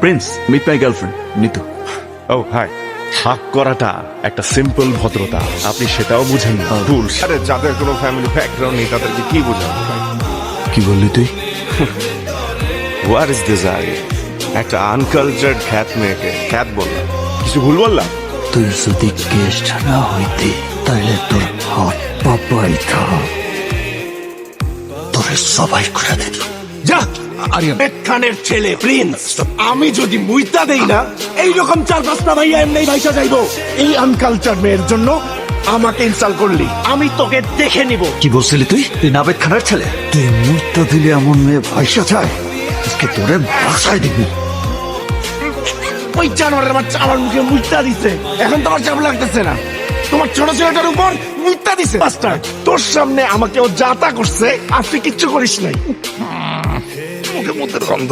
Prince, meet my girlfriend Nitu. Oh hi. হাক করাটা একটা সিম্পল ভদ্রতা, আপনি সেটাও বুঝেন না। ভুল। আরে যাদের কোনো ফ্যামিলি ব্যাকগ্রাউন্ড নেই তাদেরকে কি বোঝাবো? কি বললি তুই? Where is this I? একটা আনকালচার্ড খ্যাত মেয়েকে খ্যাত বললাম, কিছু ভুল বললাম? তুই যদি গেস্ট না হইতি তাহলে তোর হাত পা পাইতা তোরে সবাই করে দিত। যা আরিয়ান খানের ছেলে প্রিন্স, আমি যদি মুইতা দেই না এইরকম 4-5টা ভাইয়া এমনি ভাইসা যাইবো। এই আনকালচার মেয়ের জন্য আমাকে ইনসাল্ট করলি, আমি তোকে দেখে নিব। কি বলছিলি তুই? তুই নাবেদ খানার ছেলে? তুই মুহূর্ত দিলে এমন মেয়ে ভাইসা যায়, আজকে তোরে ভাষায় দিবি। ওই জানোয়ারের বাচ্চা আমার মুখে মুইতা দিছে, এখন তোমার চাপ লাগতেছে না? তোমার ছোট ছেলেটার উপর মুইতা দিছে মাস্টার। তোর সামনে আমাকে ও যাতা করছে, আর তুই কিচ্ছু করিস নাই। মুখে মুখের গন্ধ।